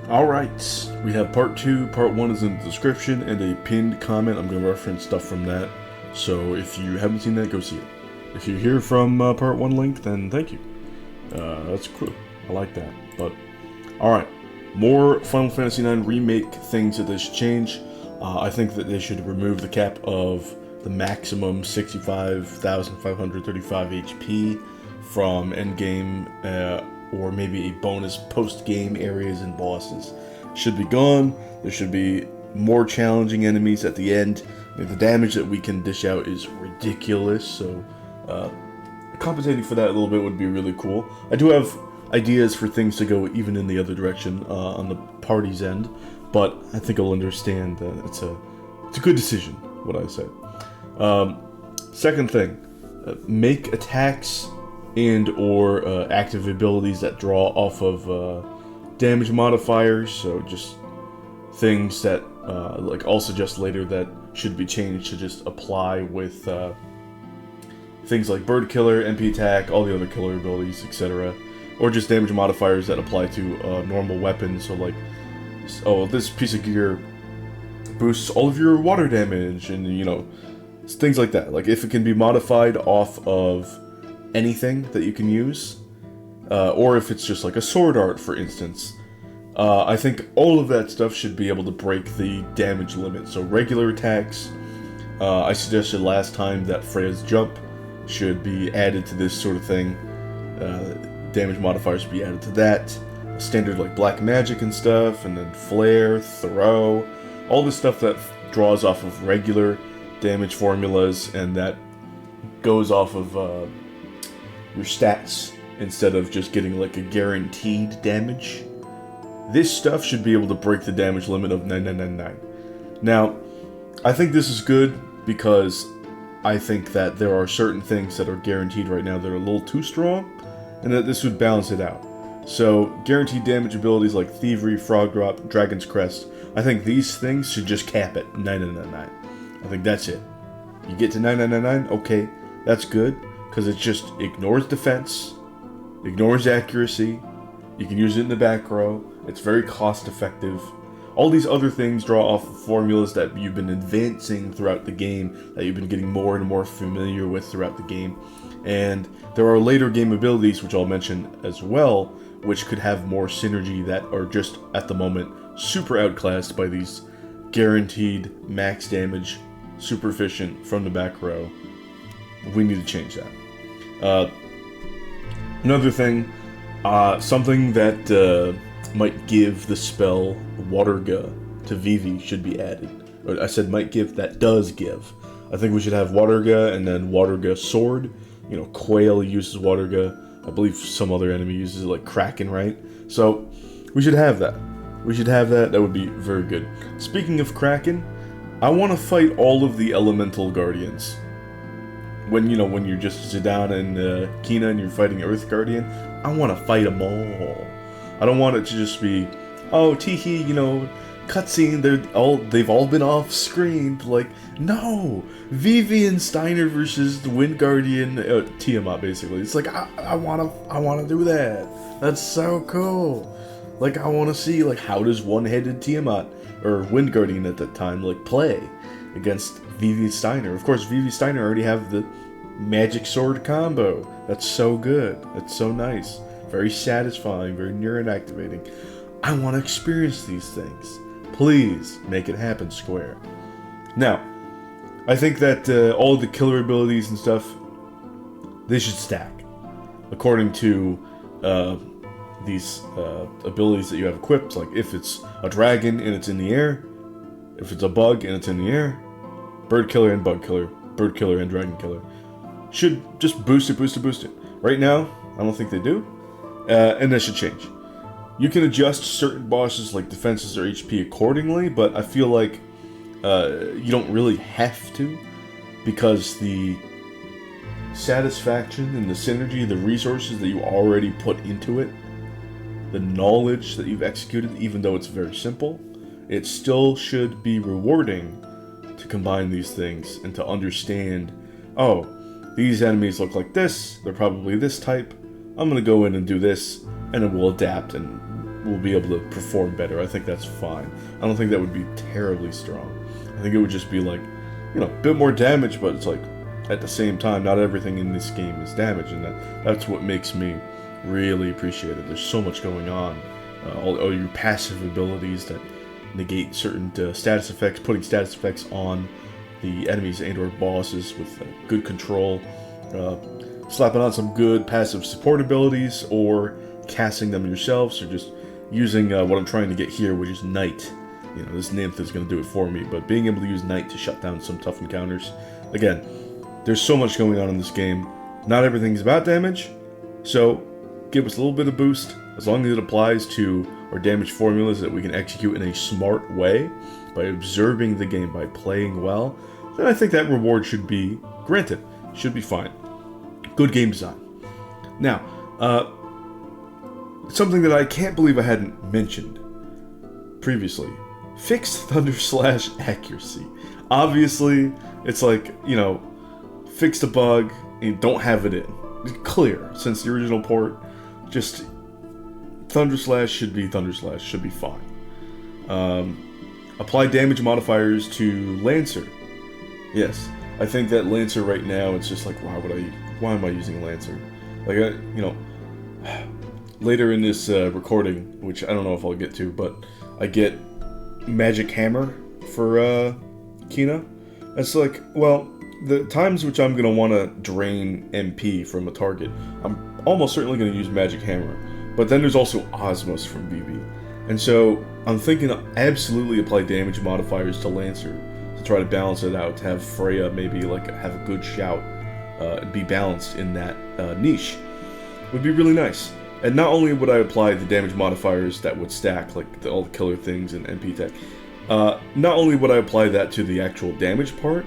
Alright, we have part 2. Part 1 is in the description and a pinned comment. I'm going to reference stuff from that. So if you haven't seen that, go see it. If you're here from part 1 link, then thank you. That's cool. I like that. But, alright. More Final Fantasy IX Remake things that they should change. I think that they should remove the cap of the maximum 65,535 HP from endgame, or maybe a bonus post-game areas and bosses. Should be gone. There should be more challenging enemies at the end. I mean, the damage that we can dish out is ridiculous, so compensating for that a little bit would be really cool. I do have ideas for things to go even in the other direction on the party's end, but I think I'll understand that it's a good decision, what I say. Second thing, make attacks and or active abilities that draw off of damage modifiers, so just things that, like I'll suggest later, that should be changed to just apply with things like Bird Killer, MP Attack, all the other killer abilities, etc. Or just damage modifiers that apply to normal weapons, so like, oh, this piece of gear boosts all of your water damage, and you know, things like that. Like, if it can be modified off of anything that you can use, or if it's just like a sword art, for instance, I think all of that stuff should be able to break the damage limit. So regular attacks, I suggested last time that Freya's jump should be added to this sort of thing. Damage modifiers should be added to that. Standard like black magic and stuff, and then flare, throw, all this stuff that draws off of regular damage formulas and that goes off of your stats instead of just getting like a guaranteed damage. This stuff should be able to break the damage limit of 9999. Now, I think this is good because I think that there are certain things that are guaranteed right now that are a little too strong, and that this would balance it out. So, guaranteed damage abilities like Thievery, Frog Drop, Dragon's Crest, I think these things should just cap at 9999. I think that's it. You get to 9999, okay, that's good, because it just ignores defense, ignores accuracy, you can use it in the back row, it's very cost effective. All these other things draw off of formulas that you've been advancing throughout the game, that you've been getting more and more familiar with throughout the game. And there are later game abilities, which I'll mention as well, which could have more synergy that are just, at the moment, super outclassed by these guaranteed max damage, super efficient from the back row. We need to change that. Another thing, something that might give the spell Waterga to Vivi should be added. Or I said might give, that does give. I think we should have Waterga and then Waterga Sword. You know, Quail uses Waterga. I believe some other enemy uses it, like Kraken, right? So, we should have that. We should have that. That would be very good. Speaking of Kraken, I want to fight all of the Elemental Guardians. When you're just Zidane and Kina and you're fighting Earth Guardian, I want to fight them all. I don't want it to just be, oh, teehee, cutscene, they've all been off screen. Like, no! Vivi and Steiner versus the Wind Guardian, Tiamat, basically. It's like, I wanna do that. That's so cool. Like, I wanna see, like, how does one-headed Tiamat, or Wind Guardian at that time, like, play against Vivi and Steiner. Of course, Vivi and Steiner already have the magic sword combo. That's so good. That's so nice. Very satisfying, very neuron activating. I want to experience these things. Please make it happen, Square. Now, I think that all the killer abilities and stuff, they should stack according to these abilities that you have equipped. Like, if it's a dragon and it's in the air, if it's a bug and it's in the air, Bird Killer and Bug Killer, Bird Killer and Dragon Killer should just boost it. Right now, I don't think they do, and that should change. You can adjust certain bosses like defenses or HP accordingly, but I feel like you don't really have to, because the satisfaction and the synergy, the resources that you already put into it, the knowledge that you've executed, even though it's very simple, it still should be rewarding to combine these things and to understand, oh, these enemies look like this, they're probably this type, I'm going to go in and do this, and it will adapt and will be able to perform better. I think that's fine. I don't think that would be terribly strong. I think it would just be like, a bit more damage, but it's like, at the same time, not everything in this game is damage, and that's what makes me really appreciate it. There's so much going on. All your passive abilities that negate certain status effects, putting status effects on the enemies and or bosses with good control, slapping on some good passive support abilities, or casting them yourselves, or just using what I'm trying to get here, which is Night. This Nymph is going to do it for me, but being able to use Night to shut down some tough encounters. Again, there's so much going on in this game. Not everything's about damage, so give us a little bit of boost. As long as it applies to our damage formulas that we can execute in a smart way, by observing the game, by playing well, then I think that reward should be granted. Should be fine. Good game design. Now, something that I can't believe I hadn't mentioned previously. Fixed Thunder Slash accuracy. Obviously, it's like, fixed a bug, and you don't have it in. It's clear, since the original port, just Thunder Slash should be Thunder Slash, should be fine. Apply damage modifiers to Lancer. Yes, I think that Lancer right now, it's just like, why am I using Lancer? Like, later in this recording, which I don't know if I'll get to, but I get Magic Hammer for Kina. It's like, well, the times which I'm going to want to drain MP from a target, I'm almost certainly going to use Magic Hammer. But then there's also Osmos from BB. And so I'm thinking to absolutely apply damage modifiers to Lancer to try to balance it out, to have Freya maybe like have a good shout and be balanced in that niche. Would be really nice. And not only would I apply the damage modifiers that would stack, like all the killer things and MP tech, not only would I apply that to the actual damage part,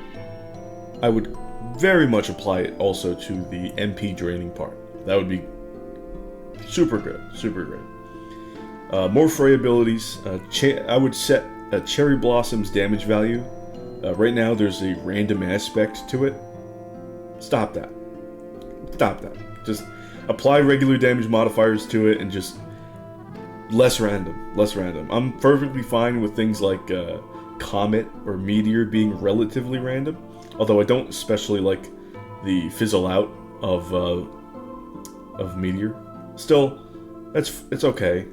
I would very much apply it also to the MP draining part. That would be super good, super great. More Freya abilities. I would set Cherry Blossom's damage value. Right now there's a random aspect to it. Stop that. Stop that. Just apply regular damage modifiers to it and just less random. Less random. I'm perfectly fine with things like Comet or Meteor being relatively random. Although I don't especially like the fizzle out of Meteor. Still, it's okay.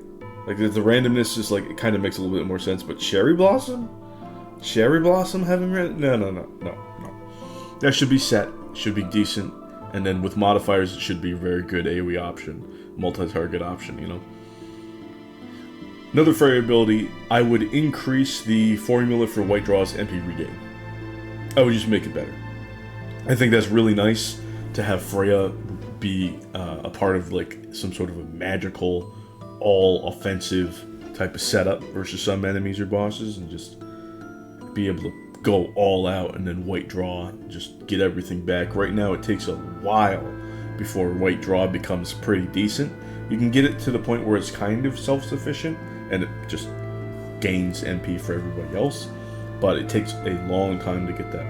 Like the randomness is like, it kind of makes a little bit more sense. But Cherry Blossom having no. That should be set. Should be decent. And then with modifiers, it should be a very good AoE option, multi-target option. Another Freya ability, I would increase the formula for White Draw's MP regain. I would just make it better. I think that's really nice to have Freya be a part of like some sort of a magical, all offensive type of setup versus some enemies or bosses, and just be able to go all out and then White Draw, just get everything back. Right now it takes a while before White Draw becomes pretty decent. You can get it to the point where it's kind of self-sufficient and it just gains MP for everybody else, but it takes a long time to get that.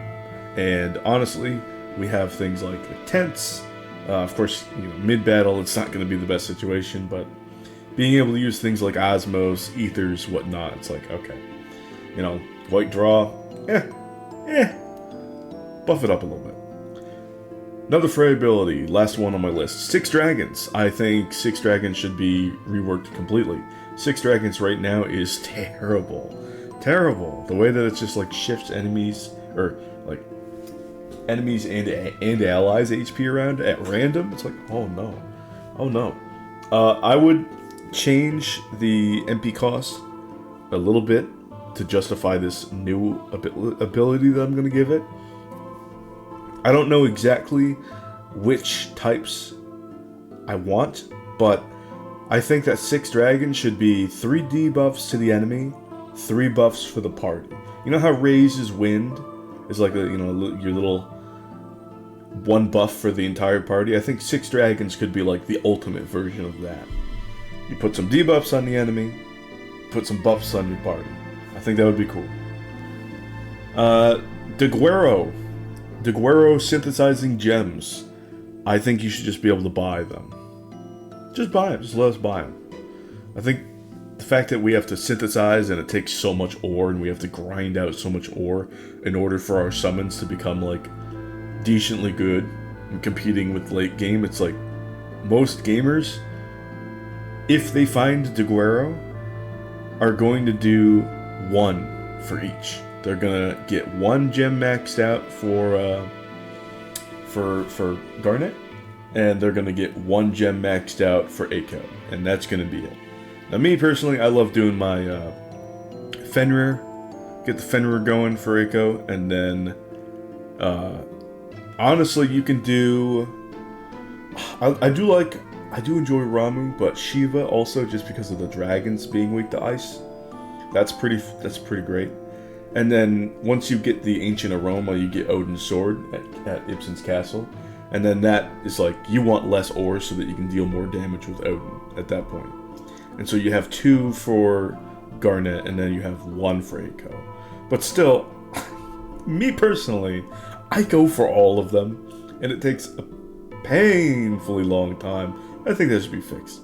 And honestly, we have things like the tents. Of course, mid-battle it's not going to be the best situation, but being able to use things like Osmos, Ethers, whatnot, it's like, okay, White Draw, buff it up a little bit. Another Freya ability, last one on my list, Six Dragons. I think Six Dragons should be reworked completely. Six Dragons right now is terrible. Terrible. The way that it's just like shifts enemies, or like enemies and allies HP around at random. It's like, oh no. I would change the MP cost a little bit to justify this new ability that I'm going to give it. I don't know exactly which types I want, but I think that Six Dragons should be 3 debuffs to the enemy, 3 buffs for the party. You know how Raise's Wind is like your little 1 buff for the entire party? I think Six Dragons could be like the ultimate version of that. You put some debuffs on the enemy, put some buffs on your party. I think that would be cool. Deguero synthesizing gems. I think you should just be able to buy them. Just buy them. Just let us buy them. I think fact that we have to synthesize and it takes so much ore and we have to grind out so much ore in order for our summons to become like decently good and competing with late game, it's like most gamers, if they find Daguerreo, are going to do one for each. They're gonna get one gem maxed out for Garnet, and they're gonna get one gem maxed out for Eiko, and that's gonna be it. Now, me personally, I love doing my Fenrir, get the Fenrir going for Eiko, and then honestly, you can do. I do enjoy Ramu, but Shiva also, just because of the dragons being weak to ice. That's pretty great. And then once you get the Ancient Aroma, you get Odin's Sword at Ibsen's Castle. And then that is like, you want less ore so that you can deal more damage with Odin at that point. And so you have 2 for Garnet, and then you have 1 for Eiko. But still, me personally, I go for all of them, and it takes a painfully long time. I think that should be fixed.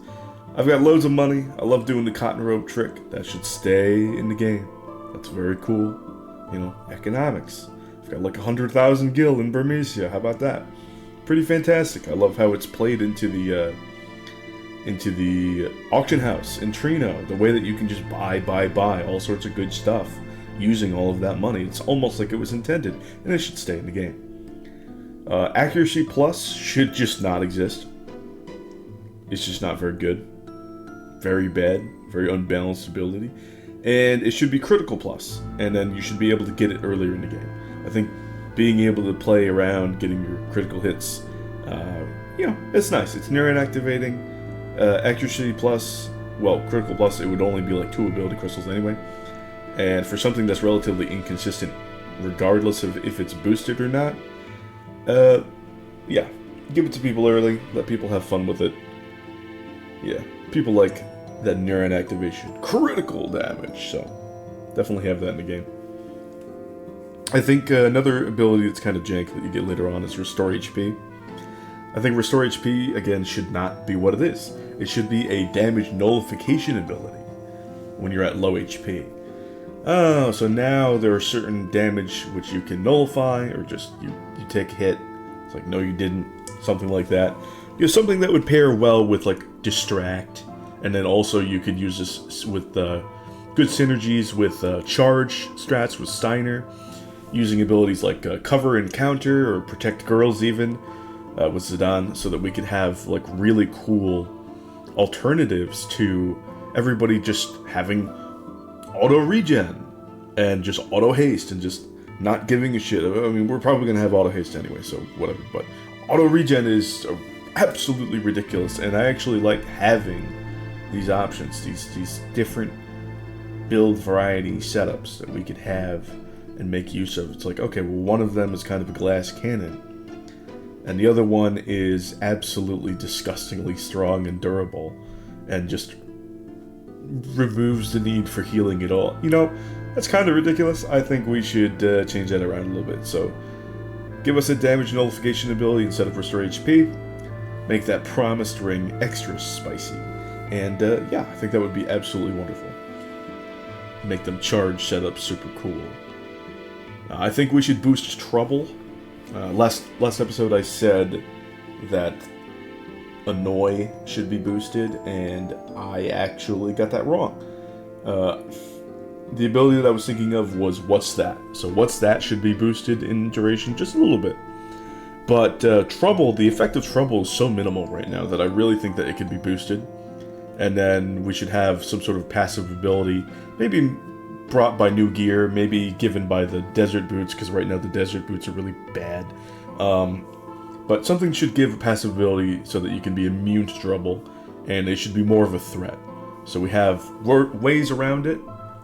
I've got loads of money. I love doing the cotton rope trick. That should stay in the game. That's very cool. You know, economics. I've got like 100,000 gil in Burmecia. How about that? Pretty fantastic. I love how it's played into the auction house in Trino. The way that you can just buy all sorts of good stuff using all of that money. It's almost like it was intended, and it should stay in the game. Accuracy plus should just not exist. It's just not very good. Very bad. Very unbalanced ability. And it should be critical plus, and then you should be able to get it earlier in the game. I think being able to play around, getting your critical hits, it's nice. It's neuron activating. Accuracy plus, well, critical plus, it would only be like 2 ability crystals anyway. And for something that's relatively inconsistent, regardless of if it's boosted or not, give it to people early. Let people have fun with it. Yeah, people like that neuron activation, critical damage, so definitely have that in the game. I think another ability that's kind of jank that you get later on is Restore HP. I think Restore HP, again, should not be what it is. It should be a damage nullification ability when you're at low HP. Oh, so now there are certain damage which you can nullify, or just you take a hit. It's like, no you didn't, something like that. You know, something that would pair well with like Distract. And then also you could use this with good synergies with charge strats with Steiner, using abilities like cover and counter or protect girls even with Zidane, so that we could have like really cool alternatives to everybody just having auto regen and just auto haste and just not giving a shit. I mean, we're probably gonna have auto haste anyway, so whatever. But auto regen is absolutely ridiculous, and I actually like having these options, these different build variety setups that we could have and make use of. It's like, okay, well, one of them is kind of a glass cannon, and the other one is absolutely disgustingly strong and durable, and just removes the need for healing at all. You know, that's kind of ridiculous. I think we should change that around a little bit. So, give us a damage nullification ability instead of Restore HP. Make that Promised Ring extra spicy. And I think that would be absolutely wonderful. Make them charge setup super cool. I think we should boost Trouble. Last episode I said that Annoy should be boosted, and I actually got that wrong. The ability that I was thinking of was What's That? So What's That should be boosted in duration just a little bit. But Trouble, the effect of Trouble is so minimal right now that I really think that it could be boosted. And then we should have some sort of passive ability, maybe brought by new gear, maybe given by the Desert Boots, because right now the Desert Boots are really bad. But something should give a passive ability so that you can be immune to Trouble, and it should be more of a threat. So we have ways around it,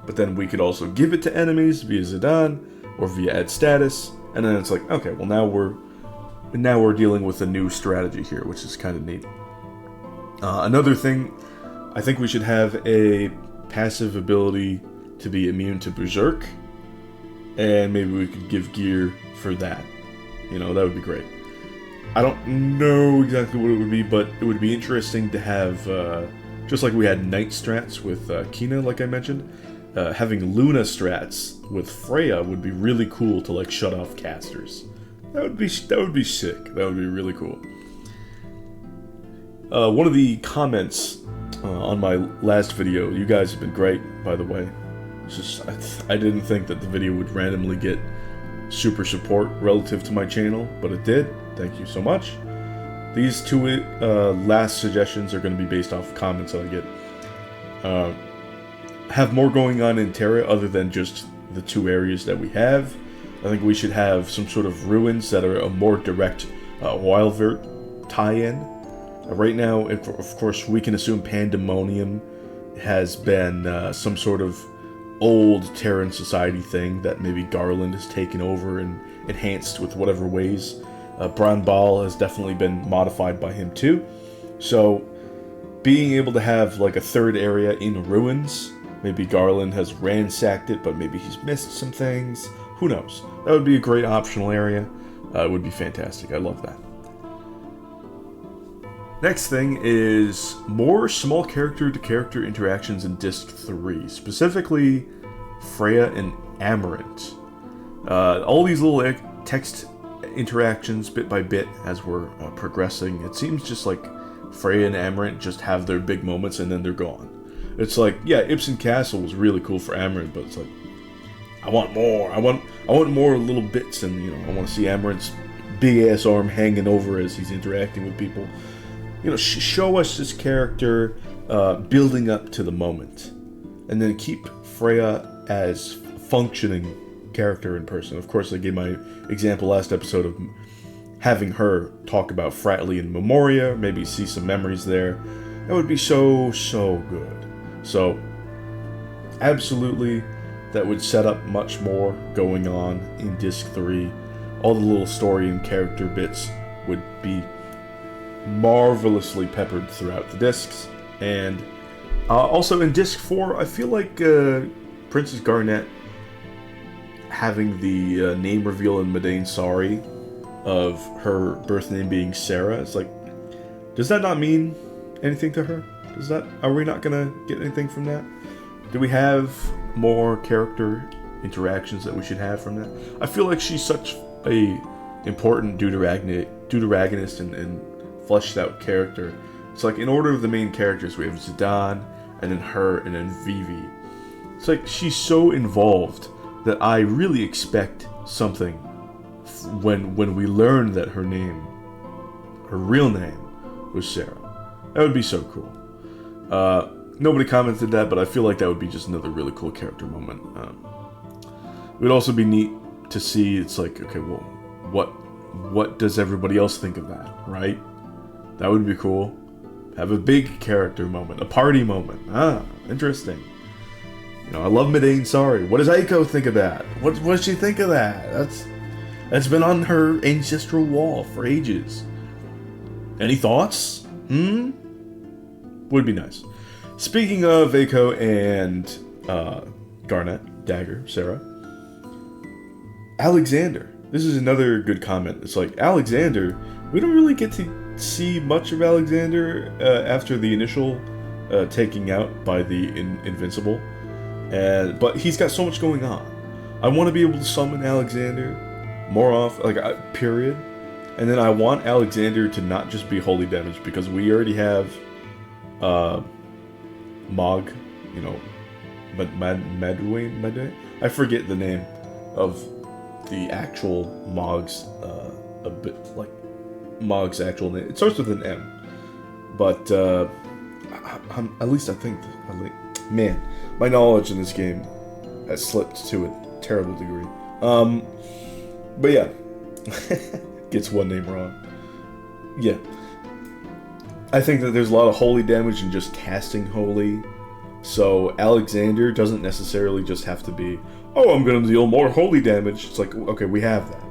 but then we could also give it to enemies via Zidane, or via add status, and then it's like, okay, well now we're dealing with a new strategy here, which is kind of neat. Another thing, I think we should have a passive ability to be immune to Berserk, and maybe we could give gear for that. You know, that would be great. I don't know exactly what it would be, but it would be interesting to have Just like we had Knight strats with Kina, like I mentioned, having Luna strats with Freya would be really cool to like shut off casters. That would be sick. That would be really cool. One of the comments on my last video, you guys have been great, by the way. It's just I didn't think that the video would randomly get super support relative to my channel, but it did. Thank you so much. These two last suggestions are going to be based off comments that I get. Have more going on in Terra other than just the two areas that we have. I think we should have some sort of ruins that are a more direct Wildvert tie-in. Right now, of course, we can assume Pandemonium has been some sort of old Terran society thing that maybe Garland has taken over and enhanced with whatever ways. Bronbal has definitely been modified by him too. So being able to have like a third area in ruins, maybe Garland has ransacked it, but maybe he's missed some things. Who knows? That would be a great optional area. It would be fantastic. I love that. Next thing is more small character-to-character interactions in Disc 3, specifically Freya and Amarant. All these little text interactions bit by bit as we're progressing, it seems just like Freya and Amarant just have their big moments and then they're gone. It's like, yeah, Ipsen Castle was really cool for Amarant, but it's like, I want more. I want more little bits, and you know, I want to see Amarant's big ass arm hanging over as he's interacting with people. You know, show us this character building up to the moment, and then keep Freya as functioning character in person. Of course, I gave my example last episode of having her talk about Fratly and Memoria, maybe see some memories there. That would be so good. So, absolutely, that would set up much more going on in Disc 3. All the little story and character bits would be marvelously peppered throughout the discs. And also in Disc 4, I feel like Princess Garnet having the name reveal in Madain Sari of her birth name being Sarah, it's like, does that not mean anything to her? Are we not gonna get anything from that? Do we have more character interactions that we should have from that? I feel like she's such a important deuteragonist and fleshed out character. It's like, in order of the main characters, we have Zidane, and then her, and then Vivi. It's like, she's so involved that I really expect something when we learn that her real name was Sarah. That would be so cool. Nobody commented that, but I feel like that would be just another really cool character moment. It would also be neat to see, it's like, okay, well, what does everybody else think of that, right? That would be cool. Have a big character moment, a party moment. Interesting. You know, I love Madain Sari. What does Aiko think of that? What does she think of that? That's been on her ancestral wall for ages. Any thoughts? Would be nice. Speaking of Aiko and Garnet, Dagger, Sarah, Alexander. This is another good comment. It's like, Alexander, we don't really get to see much of Alexander after the initial taking out by the Invincible. But he's got so much going on. I want to be able to summon Alexander more often, period. And then I want Alexander to not just be holy damage, because we already have Mog, you know, Madwayne? I forget the name of the actual Mog's, a bit like Mog's actual name. It starts with an M. But, at least I think, man, my knowledge in this game has slipped to a terrible degree. But yeah, gets one name wrong. Yeah. I think that there's a lot of holy damage in just casting holy. So Alexander doesn't necessarily just have to be, oh, I'm going to deal more holy damage. It's like, okay, we have that.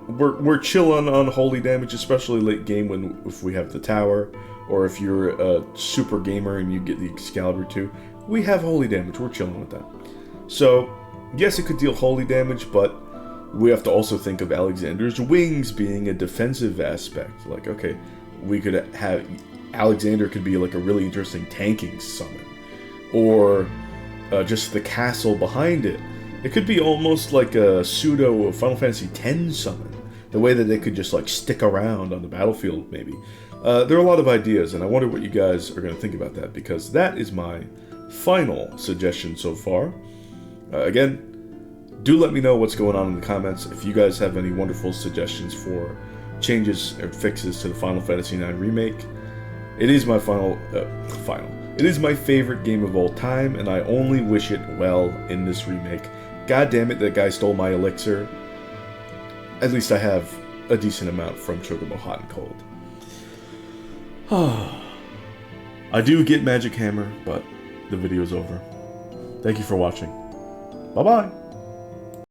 We're chill on holy damage, especially late game if we have the tower, or if you're a super gamer and you get the Excalibur too. We have holy damage. We're chilling with that. So yes, it could deal holy damage, but we have to also think of Alexander's wings being a defensive aspect. Like, okay, we could have Alexander could be like a really interesting tanking summon, or just the castle behind it. It could be almost like a pseudo Final Fantasy X summon. The way that they could just like stick around on the battlefield, maybe. There are a lot of ideas, and I wonder what you guys are going to think about that, because that is my final suggestion so far. Again, do let me know what's going on in the comments. If you guys have any wonderful suggestions for changes or fixes to the Final Fantasy IX Remake. It is my It is my favorite game of all time, and I only wish it well in this remake. God damn it, that guy stole my elixir. At least I have a decent amount from Chocobo Hot and Cold. I do get Magic Hammer, but the video's over. Thank you for watching. Bye-bye.